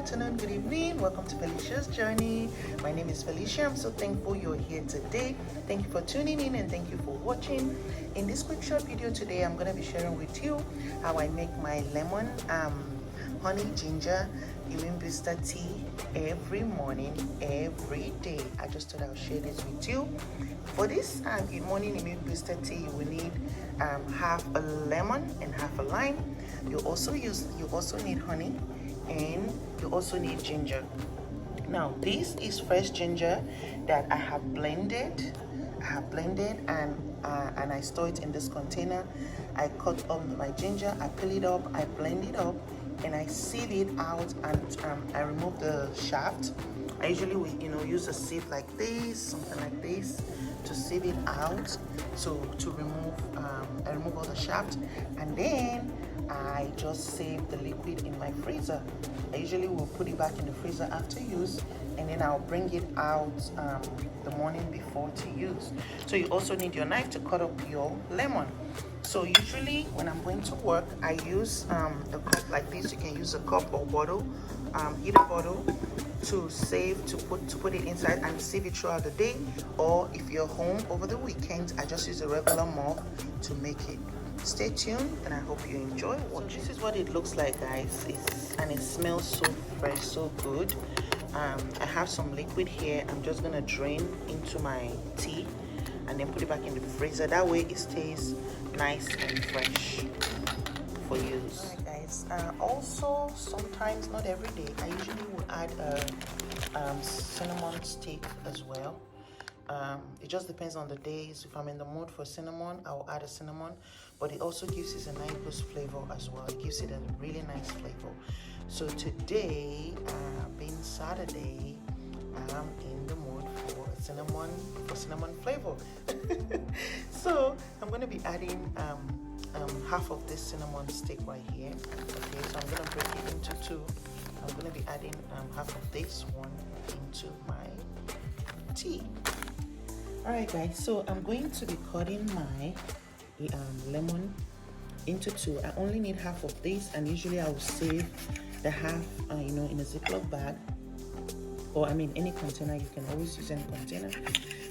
afternoon, good evening. Welcome to Felicia's Journey. My name is Felicia. I'm so thankful you're here today. Thank you for tuning in and thank you for watching. In this quick short video today, I'm going to be sharing with you how I make my lemon honey ginger immune booster tea every morning, every day. I just thought I'll share this with you. For this morning immune booster tea, you will need half a lemon and half a lime. You also need honey, and you also need ginger. Now this is fresh ginger that I have blended. And I store it in this container. I cut up my ginger, I peel it up, I blend it up, and I sieve it out, and I remove the shaft. I usually use a sieve like this, something like this, to sieve it out. So to remove, I remove all the shaft, and then I just save the liquid in my freezer. I usually will put it back in the freezer after use, and then I'll bring it out the morning before to use. So you also need your knife to cut up your lemon. So usually when I'm going to work, I use a cup like this. You can use a cup or bottle, either bottle, to put it inside and save it throughout the day. Or if you're home over the weekend, I just use a regular mug to make it. Stay tuned, and I hope you enjoy watching. So this is what it looks like, guys. And it smells so fresh, so good. I have some liquid here. I'm just gonna drain into my tea and then put it back in the freezer. That way it stays nice and fresh for use. Alright, guys, also sometimes, not every day, I usually will add a cinnamon stick as well. It just depends on the days. If I'm in the mood for cinnamon, I'll add a cinnamon, but it also gives it a nice boost flavor as well. It gives it a really nice flavor. So today, being Saturday, I'm in the mood for cinnamon flavor. So I'm going to be adding half of this cinnamon stick right here. Okay, so I'm going to break it into two. I'm going to be adding half of this one into my tea. Alright, guys, so I'm going to be cutting my lemon into two. I only need half of this, and usually I will save the half in a Ziploc bag, or any container. You can always use any container.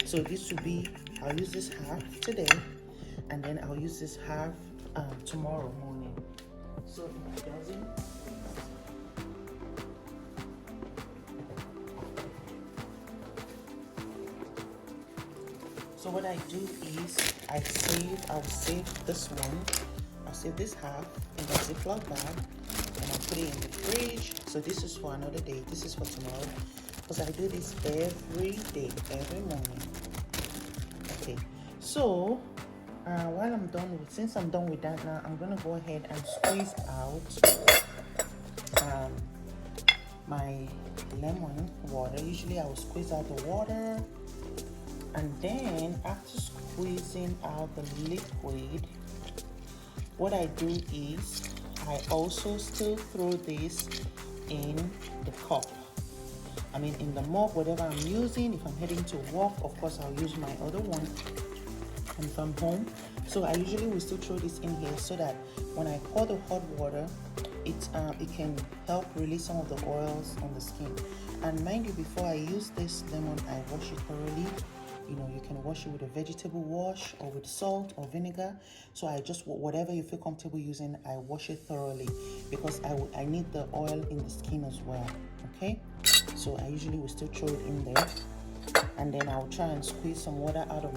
So this will be, I'll use this half today, and then I'll use this half tomorrow morning. So in my dozen, so what I do is I'll save this one. I'll save this half in the Ziploc bag, and I'll put it in the fridge. So this is for another day. This is for tomorrow, because I do this every day, every morning. Okay. So since I'm done with that now, I'm gonna go ahead and squeeze out my lemon water. Usually I will squeeze out the water. And then after squeezing out the liquid, what I do is I also still throw this in the cup. In the mug, whatever I'm using. If I'm heading to work, of course I'll use my other one. And if I'm home, so I usually will still throw this in here so that when I pour the hot water, it can help release some of the oils on the skin. And mind you, before I use this lemon, I wash it thoroughly. You can wash it with a vegetable wash or with salt or vinegar. So I just, whatever you feel comfortable using, I wash it thoroughly, because I need the oil in the skin as well. Okay, so I usually will still throw it in there, and then I'll try and squeeze some water out of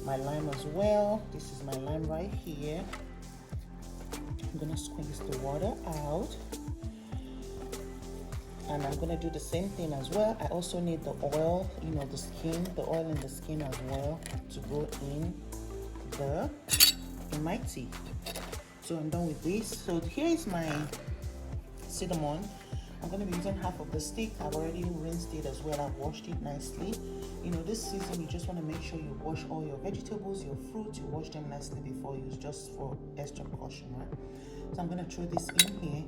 my lime as well. This is my lime right here. I'm gonna squeeze the water out. And I'm gonna do the same thing as well. I also need the oil, the oil in the skin as well, to go in my tea. So I'm done with this. So here is my cinnamon. I'm gonna be using half of the stick. I've already rinsed it as well. I've washed it nicely. This season, you just want to make sure you wash all your vegetables, your fruits. You wash them nicely before use, just for extra caution, right? So I'm gonna throw this in here.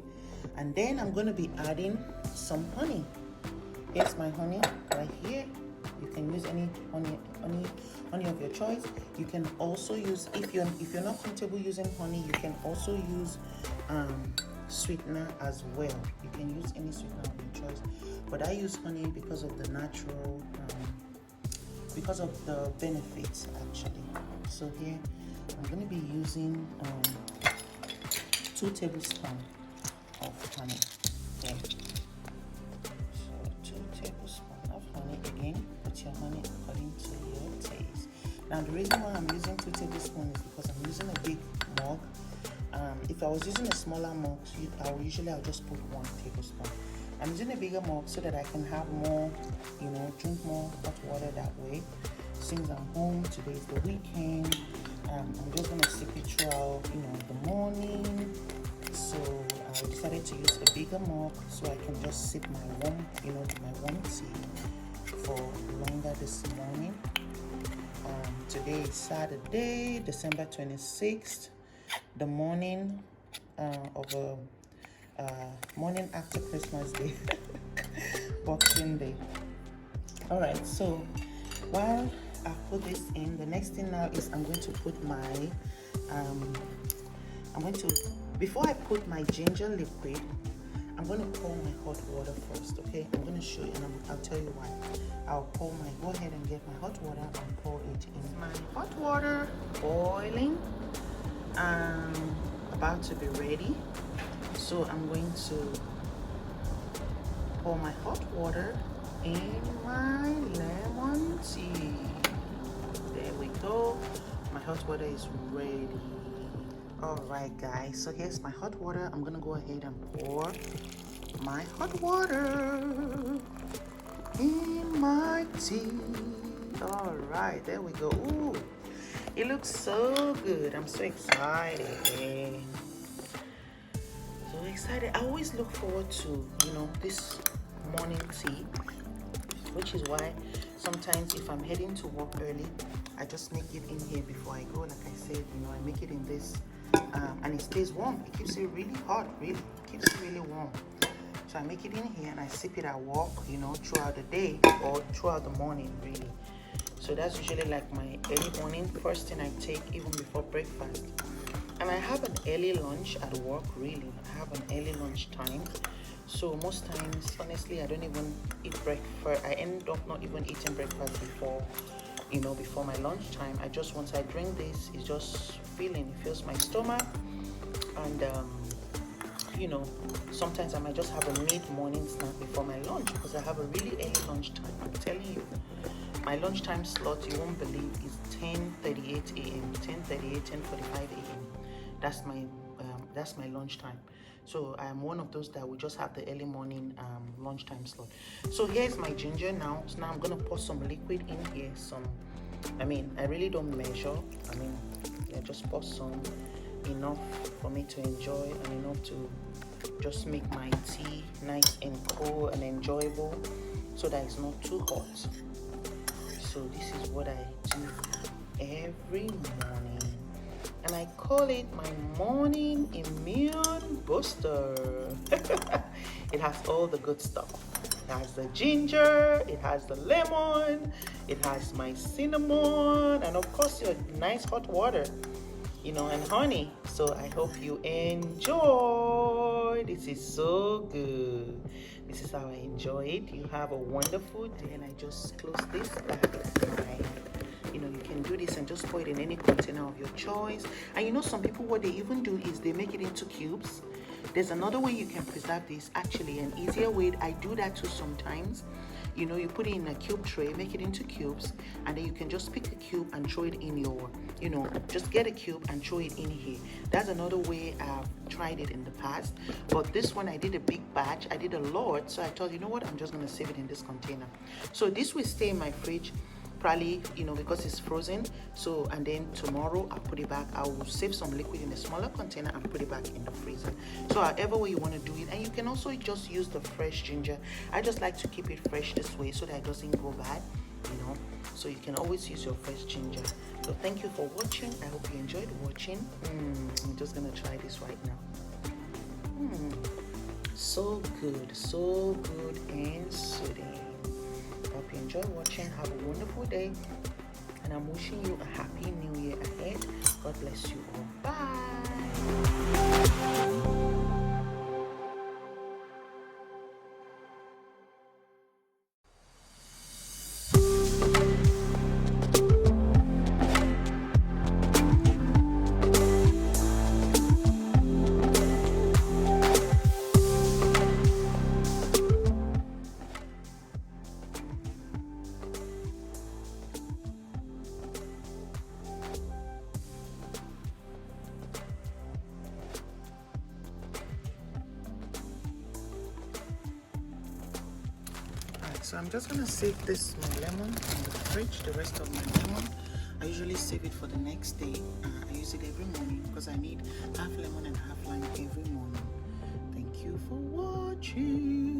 And then I'm going to be adding some honey. Here's my honey right here. You can use any honey of your choice. You can also use, if you're not comfortable using honey, you can also use sweetener as well. You can use any sweetener of your choice, but I use honey because of the natural, because of the benefits actually. So here I'm going to be using 2 tablespoons of honey. Okay. So 2 tablespoons of honey. Again, put your honey according to your taste. Now the reason why I'm using 2 tablespoons is because I'm using a big mug. If I was using a smaller mug, I'll just put 1 tablespoon. I'm using a bigger mug so that I can have more, drink more hot water that way. Since I'm home, today is the weekend, I'm just going to sip it throughout, the morning. So I decided to use a bigger mug so I can just sip my warm tea for longer this morning. Today is Saturday, December 26th, the morning of morning after Christmas Day, Boxing Day. All right, so while I put this in, the next thing now is I'm going to put my before I put my ginger liquid, I'm going to pour my hot water first. Okay, I'm going to show you, and I'll tell you why. Go ahead and get my hot water and pour it in. My hot water boiling, about to be ready. So I'm going to pour my hot water in my lemon tea. There we go. My hot water is ready. All right, guys. So here's my hot water. I'm gonna go ahead and pour my hot water in my tea. All right, there we go. Ooh, it looks so good. I'm so excited. So excited. I always look forward to, this morning tea, which is why sometimes if I'm heading to work early, I just make it in here before I go. Like I said, I make it in this, and it stays warm. It keeps it really hot, really. It keeps it really warm. So I make it in here and I sip it at work, throughout the day or throughout the morning, really. So that's usually like my early morning, first thing I take even before breakfast. And I have an early lunch at work, really. I have an early lunch time. So most times, honestly, I don't even eat breakfast. I end up not even eating breakfast before my lunchtime. Once I drink this, it's just it fills my stomach. And, sometimes I might just have a mid-morning snack before my lunch because I have a really early lunchtime. I'm telling you, my lunchtime slot, you won't believe, is 10:38 a.m., 10:38, 10:45 a.m. That's my lunchtime. So I'm one of those that will just have the early morning lunchtime slot. So here's my ginger now. So now I'm gonna pour some liquid in here. I really don't measure. I just pour some, enough for me to enjoy and enough to just make my tea nice and cool and enjoyable so that it's not too hot. So this is what I do every morning. And I call it my morning immune booster. It has all the good stuff. It has the ginger, it has the lemon, it has my cinnamon, and of course your nice hot water, and honey. So I hope you enjoy. This is so good. This is how I enjoy it. You have a wonderful day. And I just close this back. You can do this and just pour it in any container of your choice. And some people, what they even do is they make it into cubes. There's another way you can preserve this, actually, an easier way. I do that too sometimes. You put it in a cube tray, make it into cubes, and then you can just pick a cube and throw it in your, just get a cube and throw it in here. That's another way. I've tried it in the past, but this one I did a big batch. I did a lot, so I thought, I'm just going to save it in this container. So this will stay in my fridge probably, because it's frozen. So, and then tomorrow I'll put it back. I will save some liquid in a smaller container and put it back in the freezer. So however way you want to do it. And you can also just use the fresh ginger. I just like to keep it fresh this way so that it doesn't go bad, So you can always use your fresh ginger. So thank you for watching. I hope you enjoyed watching. I'm just gonna try this right now. So good and soothing. Hope you enjoy watching. Have a wonderful day, and I'm wishing you a happy new year ahead. God bless you all. Bye. So I'm just gonna save this my lemon in the fridge, the rest of my lemon. I usually save it for the next day. I use it every morning because I need half lemon and half lime every morning. Thank you for watching.